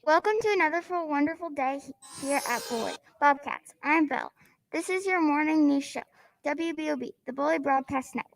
Welcome to another wonderful day here at Bowley Bobcats. I'm Belle. This is your morning news show, WBOB, the Bowley Broadcast Network.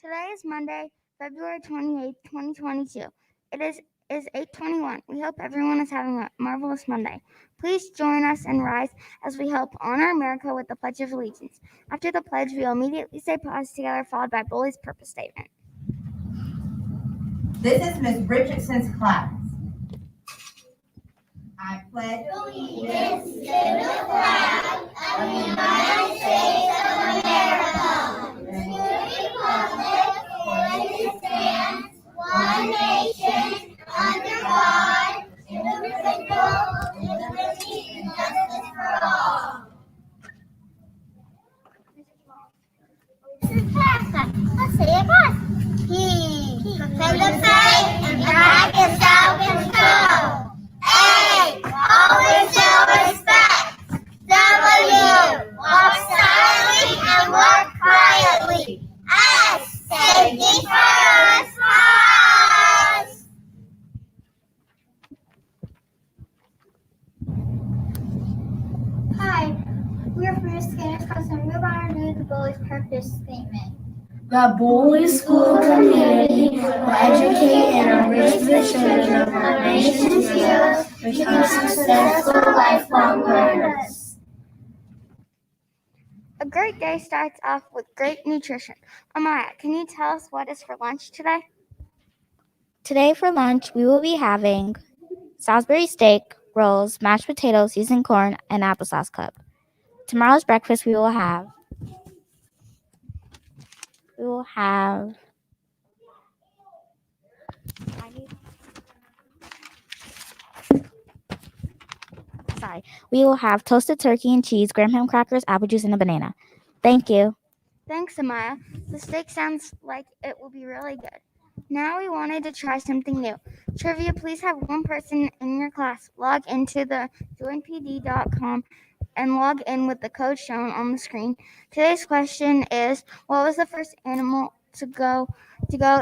Today is Monday, February 28th, 2022. It is 8:21. We hope everyone is having a marvelous Monday. Please join us and rise as we help honor America with the Pledge of Allegiance. After the pledge, we will immediately say pause together, followed by Bowley's purpose statement. This is Miss Richardson's class. I pledge allegiance to the flag of the United States of America, to the republic for which it stands, one nation, under God, indivisible, with liberty and justice for all. Let's say it fast. He from the flag and drag us out control. A, always show respect. W, walk silently and work quietly. S, safety first. Pause. Hi, we are from your Skinner's class and we're about to do the Bowley's purpose statement. The Bowley School community will educate and enrich the children of our nation's youth to become successful lifelong learners. A great day starts off with great nutrition. Amaya, can you tell us what is for lunch today? Today for lunch, we will be having Salisbury steak, rolls, mashed potatoes, seasoned corn, and applesauce cup. Tomorrow's breakfast, we will have toasted turkey and cheese, graham ham crackers, apple juice, and a banana. Thank you. Thanks, Amaya. The steak sounds like it will be really good. Now we wanted to try something new. Trivia, please have one person in your class log into the joinpd.com and log in with the code shown on the screen. Today's question is, what was the first animal to go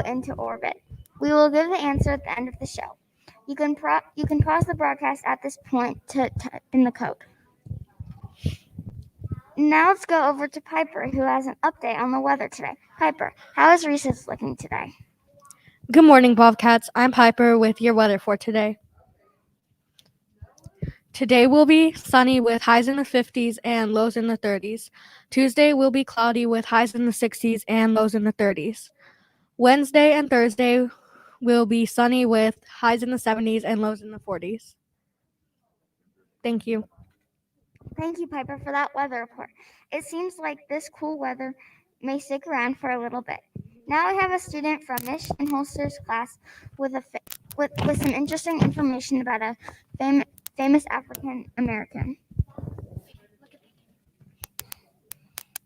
into orbit? We will give the answer at the end of the show. You can pause the broadcast at this point to type in the code. Now let's go over to Piper, who has an update on the weather today. Piper, how is recess looking today? Good morning, Bobcats. I'm Piper with your weather for today. Today will be sunny with highs in the 50s and lows in the 30s. Tuesday will be cloudy with highs in the 60s and lows in the 30s. Wednesday and Thursday will be sunny with highs in the 70s and lows in the 40s. Thank you. Thank you, Piper, for that weather report. It seems like this cool weather may stick around for a little bit. Now we have a student from Miss Holster's class with some interesting information about a famous African American.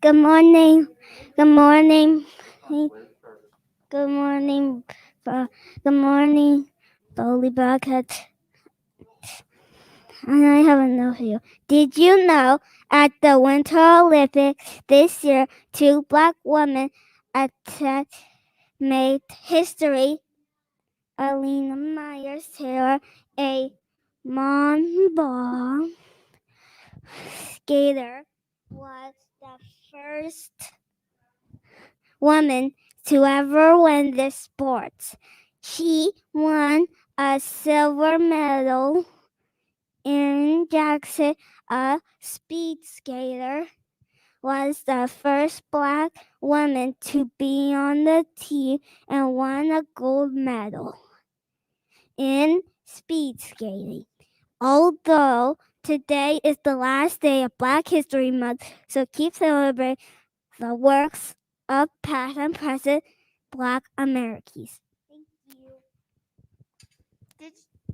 Good morning. Good morning. Good morning. Good morning, Bowley Bobcat. And I have a note for you. Did you know at the Winter Olympics this year, 2 black women made history? Alina Myers Taylor, a Montball skater, was the first woman to ever win this sport. She won a silver medal. Erin Jackson, a speed skater, was the first Black woman to be on the team and won a gold medal in speed skating. Although today is the last day of Black History Month, so keep celebrating the works of past and present Black Americans. Thank you.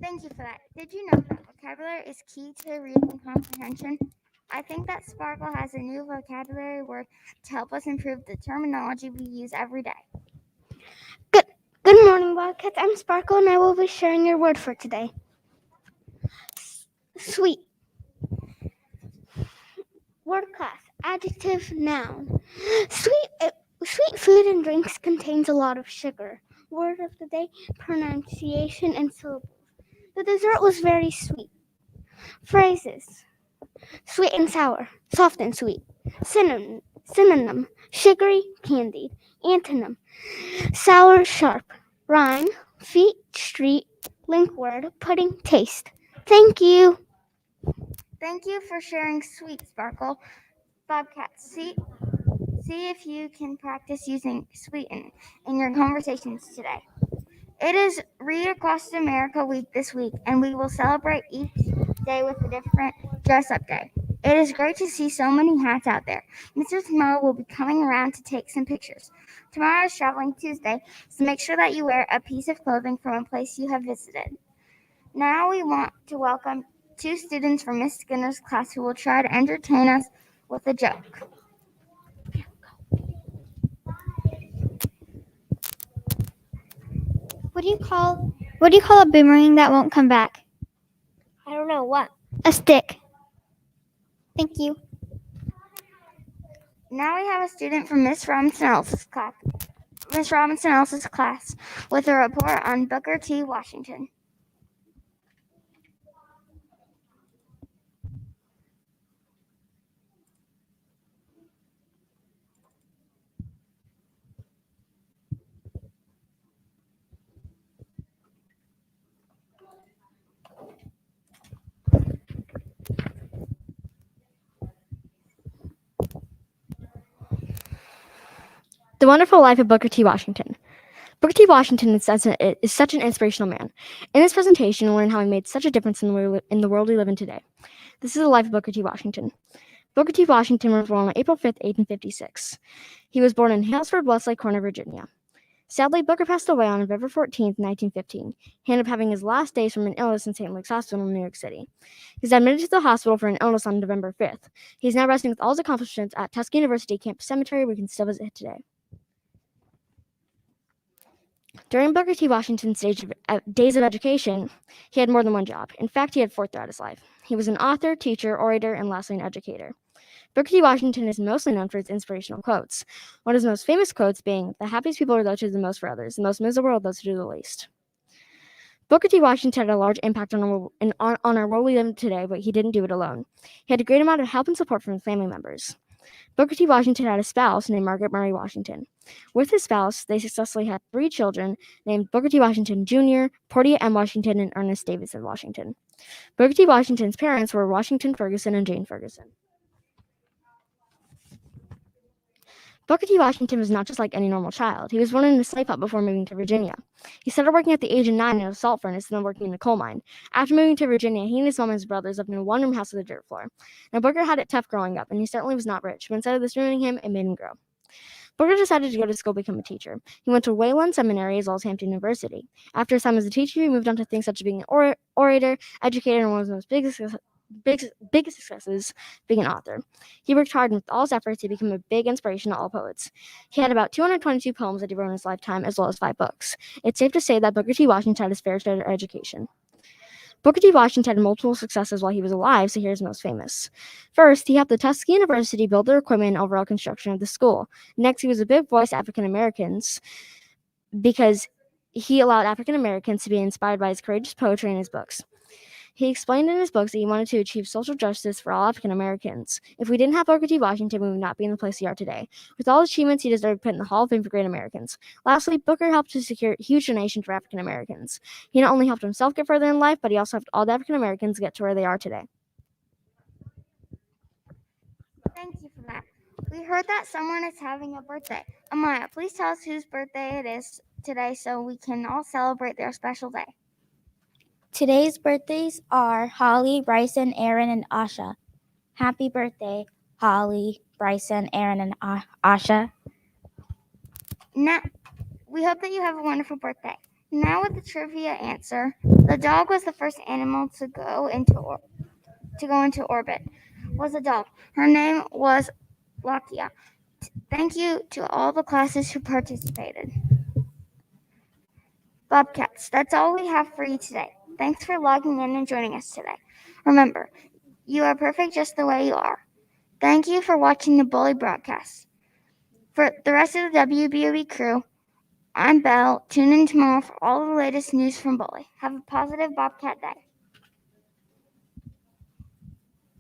Thank you for that. Did you know that vocabulary is key to reading comprehension? I think that Sparkle has a new vocabulary word to help us improve the terminology we use every day. Good morning, Wildcats. I'm Sparkle, and I will be sharing your word for today. Sweet. Word class. Adjective, noun. Sweet food and drinks contains a lot of sugar. Word of the day, pronunciation and syllables. The dessert was very sweet. Phrases. Sweet and sour. Soft and sweet. Synonym. Sugary, candied. Antonym. Sour, sharp. Rhyme. Feet, street. Link word, pudding, taste. Thank you. Thank you for sharing Sweet, Sparkle. Bobcats, see if you can practice using sweet in your conversations today. It is Read Across America Week this week, and we will celebrate each day with a different dress-up day. It is great to see so many hats out there. Mr. Tomorrow will be coming around to take some pictures. Tomorrow is Traveling Tuesday, so make sure that you wear a piece of clothing from a place you have visited. Now we want to welcome 2 students from Miss Skinner's class who will try to entertain us with a joke. What do you call a boomerang that won't come back? I don't know what. A stick. Thank you. Now we have a student from Miss Robinson Ellis's class with a report on Booker T. Washington. The Wonderful Life of Booker T. Washington. Booker T. Washington is such an inspirational man. In this presentation, we'll learn how he made such a difference in the world we live in today. This is the life of Booker T. Washington. Booker T. Washington was born on April 5th, 1856. He was born in Halesford, Westlake Corner, Virginia. Sadly, Booker passed away on November 14th, 1915. He ended up having his last days from an illness in St. Luke's Hospital in New York City. He was admitted to the hospital for an illness on November 5th. He's now resting with all his accomplishments at Tuskegee University Campus Cemetery, where you can still visit today. During Booker T. Washington's days of education, he had more than one job. In fact, he had 4 throughout his life. He was an author, teacher, orator, and lastly, an educator. Booker T. Washington is mostly known for his inspirational quotes. One of his most famous quotes being, "The happiest people are those who do the most for others. The most miserable are those who do the least." Booker T. Washington had a large impact on our world we live in today, but he didn't do it alone. He had a great amount of help and support from his family members. Booker T. Washington had a spouse named Margaret Murray Washington. With his spouse, they successfully had 3 children named Booker T. Washington Jr., Portia M. Washington, and Ernest Davidson Washington. Booker T. Washington's parents were Washington Ferguson and Jane Ferguson. Booker T. Washington was not just like any normal child. He was born in a slave hut before moving to Virginia. He started working at the age of 9 in a salt furnace and then working in a coal mine. After moving to Virginia, he and his mom and his brothers lived in a one-room house with a dirt floor. Now, Booker had it tough growing up, and he certainly was not rich, but instead of this ruining him, it made him grow. Booker decided to go to school to become a teacher. He went to Wayland Seminary as well as Hampton University. After his time as a teacher, he moved on to things such as being an orator, educator, and one of his most biggest successes, being an author. He worked hard, and with all his efforts, he became a big inspiration to all poets. He had about 222 poems that he wrote in his lifetime, as well as 5 books. It's safe to say that Booker T. Washington had his fair share of education. Booker T. Washington had multiple successes while he was alive, so here's most famous. First, he helped the Tuskegee University build their equipment and overall construction of the school. Next, he was a big voice to African Americans because he allowed African Americans to be inspired by his courageous poetry and his books. He explained in his books that he wanted to achieve social justice for all African Americans. If we didn't have Booker T. Washington, we would not be in the place we are today. With all his achievements, he deserved to be put in the Hall of Fame for Great Americans. Lastly, Booker helped to secure huge donations for African Americans. He not only helped himself get further in life, but he also helped all the African Americans get to where they are today. Thank you for that. We heard that someone is having a birthday. Amaya, please tell us whose birthday it is today so we can all celebrate their special day. Today's birthdays are Holly, Bryson, Aaron, and Asha. Happy birthday, Holly, Bryson, Aaron, and Asha. Now, we hope that you have a wonderful birthday. Now with the trivia answer, the dog was the first animal to go into orbit. Was a dog. Her name was Lakia. Thank you to all the classes who participated. Bobcats, that's all we have for you today. Thanks for logging in and joining us today. Remember, you are perfect just the way you are. Thank you for watching the Bowley broadcast. For the rest of the WBOB crew, I'm Belle. Tune in tomorrow for all the latest news from Bowley. Have a positive Bobcat day.